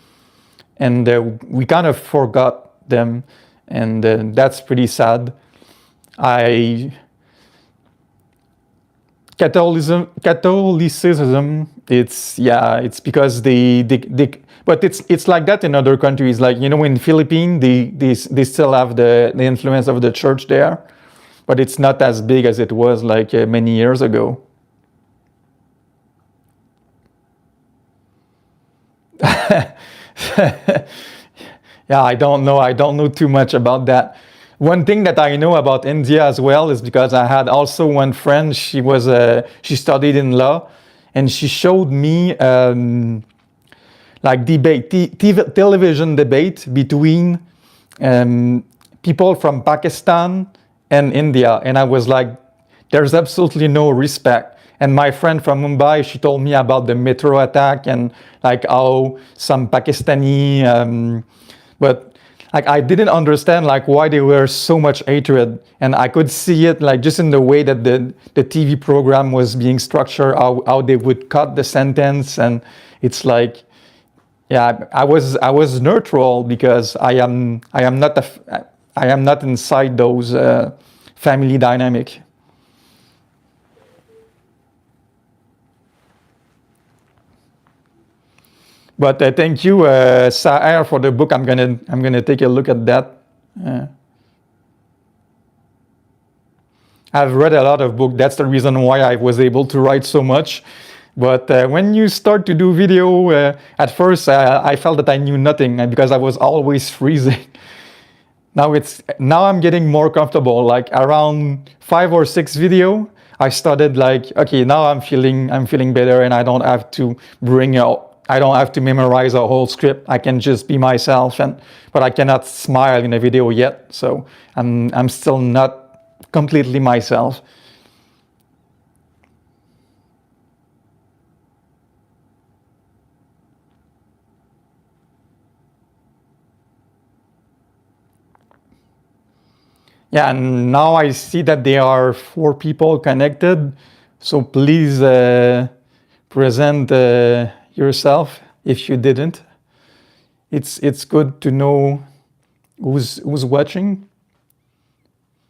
and we kind of forgot them, and that's pretty sad. Catholicism, it's because but it's like that in other countries. Like, you know, in Philippines, they still have the influence of the church there, but it's not as big as it was like many years ago. Yeah, I don't know too much about that. One thing that I know about India as well is because I had also one friend. She studied in law, and she showed me like television debate between people from Pakistan and India, and I was like, there's absolutely no respect. And my friend from Mumbai, she told me about the metro attack, and like how some Pakistani, but like I didn't understand like why there were so much hatred, and I could see it like just in the way that the TV program was being structured, how they would cut the sentence. And it's like, yeah, I was neutral, because I am not I am not inside those family dynamic. But thank you, Saer, for the book. I'm gonna take a look at that. I've read a lot of books. That's the reason why I was able to write so much. But when you start to do video, at first I felt that I knew nothing because I was always freezing. Now I'm getting more comfortable. Like around 5 or 6 video, I started like, okay, now I'm feeling better, and I don't have to I don't have to memorize a whole script. I can just be myself, but I cannot smile in a video yet. So I'm still not completely myself. Yeah, and now I see that there are 4 people connected. So please present yourself if you didn't. It's good to know who's watching.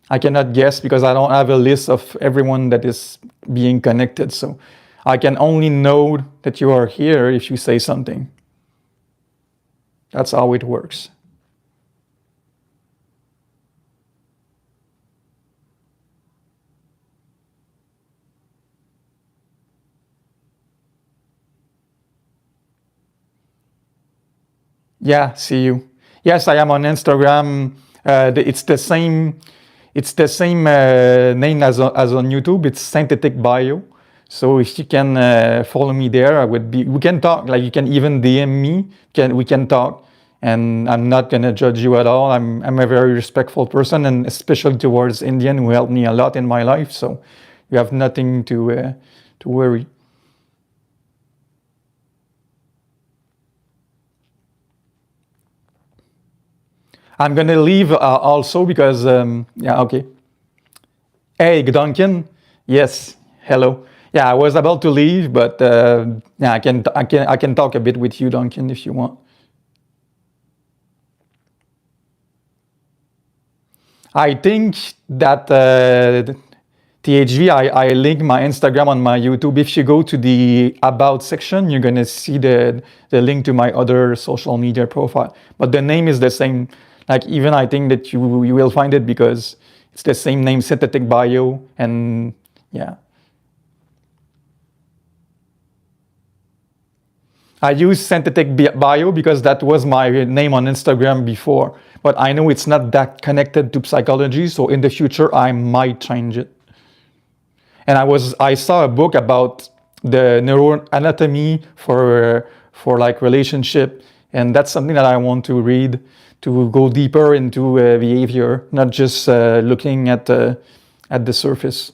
I cannot guess because I don't have a list of everyone that is being connected. So I can only know that you are here if you say something. That's how it works. Yeah, see you. Yes, I am on Instagram. It's the same. It's the same name as on YouTube. It's Synthetic Bio. So if you can follow me there, I would be. We can talk. Like you can even DM me. We can talk, and I'm not gonna judge you at all. I'm a very respectful person, and especially towards Indian who helped me a lot in my life. So you have nothing to worry. I'm gonna leave also because yeah, okay. Hey, Duncan. Yes, hello. Yeah, I was about to leave, but yeah, I can talk a bit with you, Duncan, if you want. I think that THV, I link my Instagram on my YouTube. If you go to the About section, you're gonna see the link to my other social media profile. But the name is the same. Like even I think that you will find it because it's the same name, Synthetic Bio, and yeah. I use Synthetic Bio because that was my name on Instagram before, but I know it's not that connected to psychology, so in the future I might change it. And I saw a book about the neuroanatomy for like relationship, and that's something that I want to read to go deeper into behavior, not just looking at the surface.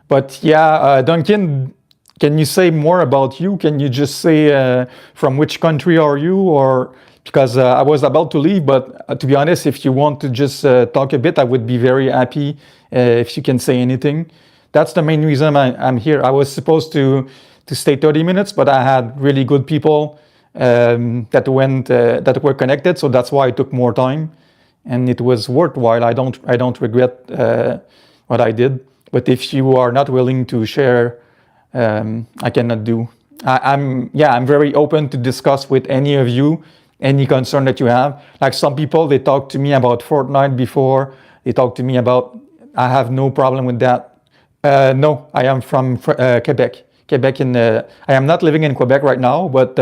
But yeah, Duncan, can you say more about you? Can you just say from which country are you, or because I was about to leave, but to be honest, if you want to just talk a bit, I would be very happy if you can say anything. That's the main reason I'm here. I was supposed to stay 30 minutes, but I had really good people that were connected, so that's why it took more time, and it was worthwhile. I don't regret what I did. But if you are not willing to share, I cannot do. I'm very open to discuss with any of you any concern that you have. Like some people, they talk to me about Fortnite before. They talk to me about. I have no problem with that. No, I am from Quebec. Quebec I am not living in Quebec right now, but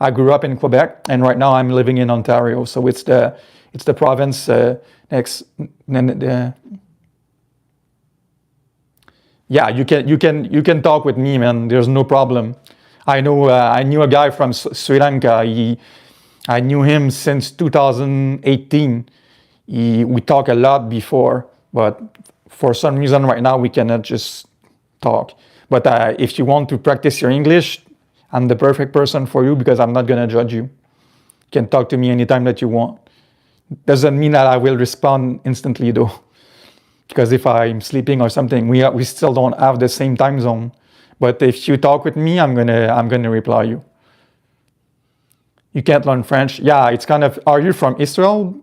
I grew up in Quebec, and right now I'm living in Ontario. So it's the province next. Yeah, you can talk with me, man. There's no problem. I knew a guy from Sri Lanka. I knew him since 2018. We talked a lot before, but for some reason right now we cannot just talk. But if you want to practice your English, I'm the perfect person for you because I'm not gonna judge you. You can talk to me anytime that you want. Doesn't mean that I will respond instantly though. Because if I'm sleeping or something, we still don't have the same time zone. But if you talk with me, I'm gonna reply you. You can't learn French. Yeah, it's kind of. Are you from Israel?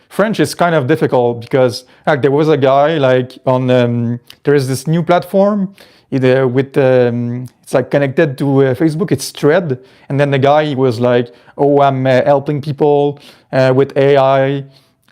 French is kind of difficult because like there was a guy like on there is this new platform either with it's like connected to Facebook. It's Thread, and then the guy was like, "Oh, I'm helping people with AI."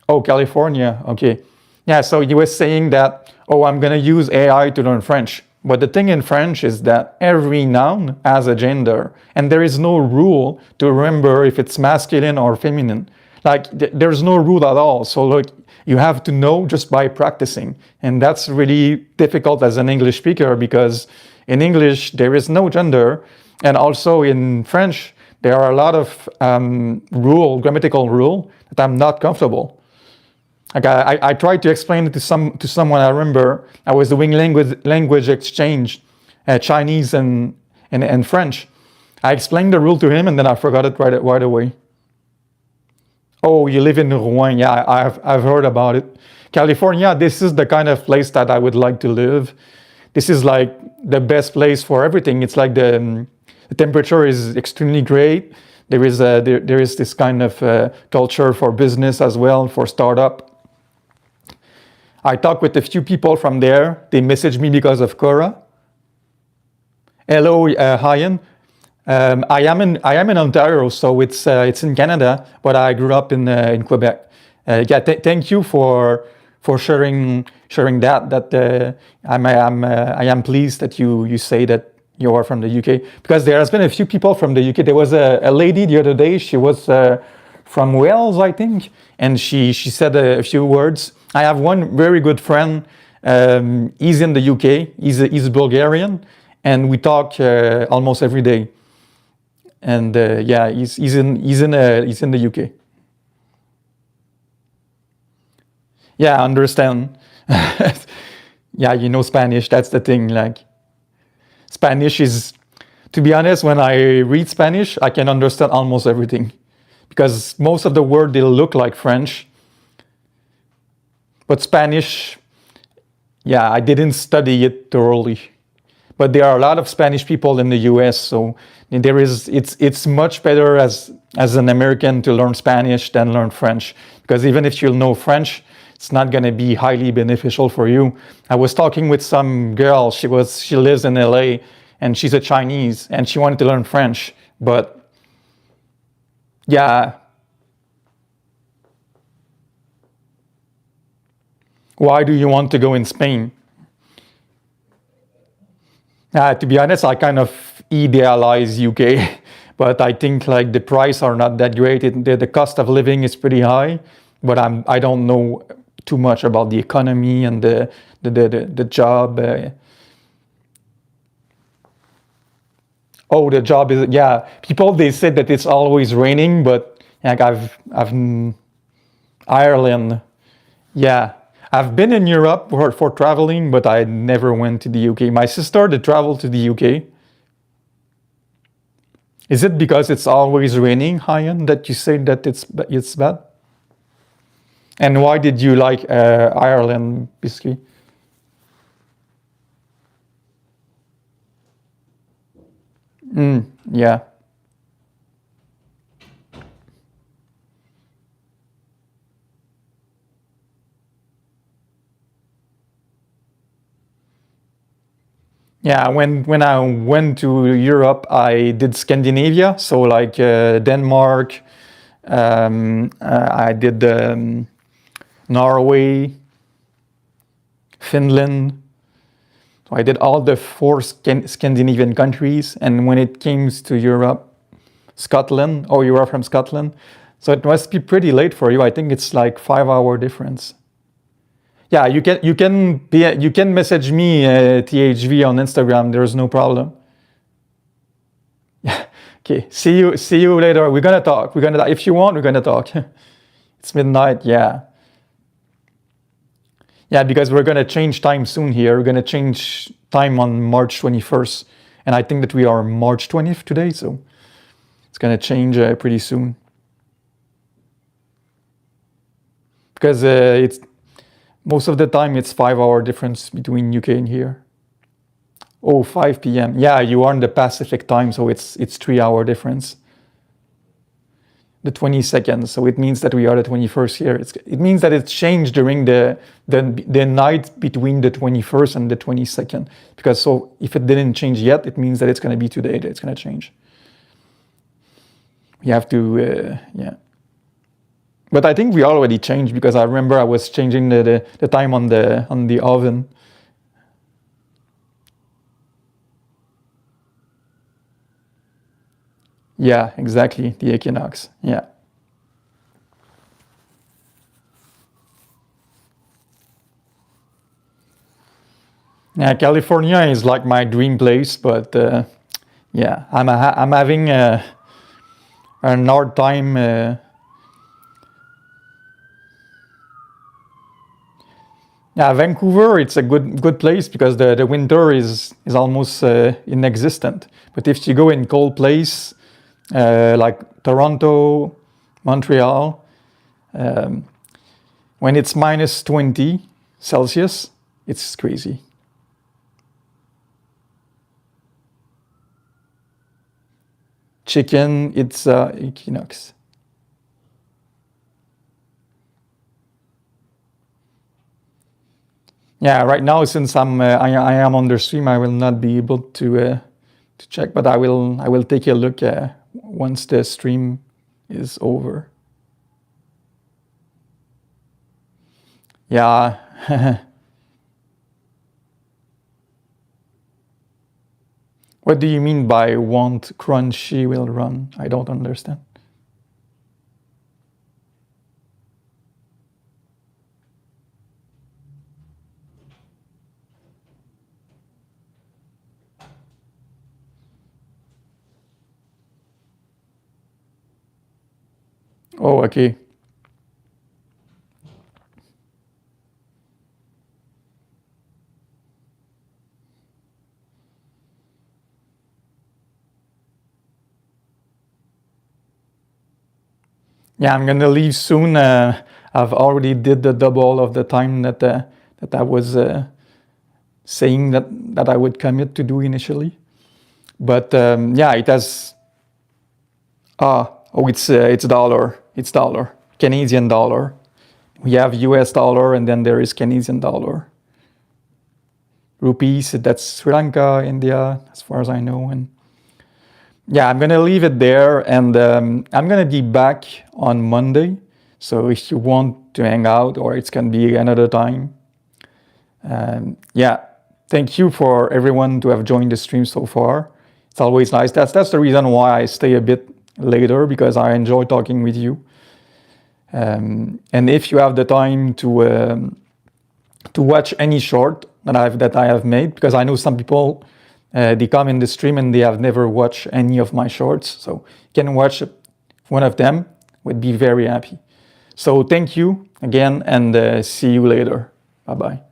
Oh, California. Okay, yeah. So he was saying that, "Oh, I'm gonna use AI to learn French." But the thing in French is that every noun has a gender, and there is no rule to remember if it's masculine or feminine. Like there's no rule at all. So look, you have to know just by practicing, and that's really difficult as an English speaker because in English there is no gender, and also in French there are a lot of grammatical rule that I'm not comfortable. Like I tried to explain it to someone. I remember I was doing language exchange, Chinese and French. I explained the rule to him and then I forgot it right away. Oh, you live in Rouen? Yeah, I've heard about it. California. This is the kind of place that I would like to live. This is like the best place for everything. It's like the temperature is extremely great. There is this kind of culture for business as well, for startup. I talked with a few people from there. They messaged me because of Quora. Hello, Hyan. I am in Ontario, so it's in Canada, but I grew up in Quebec. Yeah, thank you for sharing that. I am pleased that you say that you are from the UK, because there has been a few people from the UK. There was a lady the other day. She was from Wales, I think, and she said a few words. I have one very good friend. He's in the UK. He's Bulgarian, and we talk almost every day. And yeah, he's in the UK. Yeah, I understand. Yeah, you know Spanish. That's the thing. Like, Spanish is, to be honest, when I read Spanish, I can understand almost everything, because most of the words they look like French. But Spanish, yeah, I didn't study it thoroughly. But there are a lot of Spanish people in the US, so it's much better as an American to learn Spanish than learn French, because even if you know French, it's not going to be highly beneficial for you. I was talking with some girl. She lives in LA, and she's a Chinese, and she wanted to learn French, but yeah. Why do you want to go in Spain? To be honest, I kind of idealize UK, but I think like the price are not that great. The cost of living is pretty high, but I don't know too much about the economy and the job. Oh, the job is, yeah. People, they said that it's always raining, but like I've Ireland, yeah. I've been in Europe for traveling, but I never went to the UK. My sister did travel to the UK. Is it because it's always raining, Hyan, that you say that it's bad? And why did you like Ireland, Bisky? Yeah. Yeah, when I went to Europe, I did Scandinavia, so like Denmark. I did Norway, Finland. So I did all the four Scandinavian countries, and when it came to Europe, Scotland. Oh, you are from Scotland, so it must be pretty late for you. I think it's like 5 hour difference. Yeah, you can message me THV on Instagram. There's no problem. Yeah. Okay. See you later. We're gonna talk. If you want, we're gonna talk. It's midnight. Yeah. Yeah, because we're gonna change time soon here. We're gonna change time on March 21st, and I think that we are March 20th today, so it's gonna change pretty soon. Because it's most of the time it's 5 hour difference between UK and here. Oh, 5 p.m. Yeah, you are in the Pacific time, so it's 3 hour difference. the 22nd. So it means that we are the 21st here. It means that it's changed during the night between the 21st and the 22nd. Because so if it didn't change yet, it means that it's going to be today that it's going to change. We have to, yeah. But I think we already changed, because I remember I was changing the time on the oven. Yeah, exactly, the equinox, yeah. Yeah, California is like my dream place, but yeah, I'm having an hard time. Yeah, Vancouver, it's a good place because the winter is almost inexistent. But if you go in cold place like Toronto, Montreal, when it's minus 20 Celsius, it's crazy. Chicken, it's equinox. Yeah, right now since I am on the stream, I will not be able to check, but I will take a look once the stream is over. Yeah. What do you mean by want crunchy will run? I don't understand. Oh, okay. Yeah, I'm gonna leave soon. I've already did the double of the time that I was saying that I would commit to do initially. But yeah, it has. It's dollar. It's dollar. Canadian dollar. We have US dollar, and then there is Canadian dollar. Rupees, that's Sri Lanka, India, as far as I know. And yeah, I'm gonna leave it there, and I'm gonna be back on Monday. So if you want to hang out, or it can be another time. Yeah, thank you for everyone to have joined the stream so far. It's always nice. That's the reason why I stay a bit later, because I enjoy talking with you. And if you have the time to watch any short that I have made, because I know some people they come in the stream and they have never watched any of my shorts, so you can watch one of them. Would be very happy. So thank you again, and see you later. Bye bye.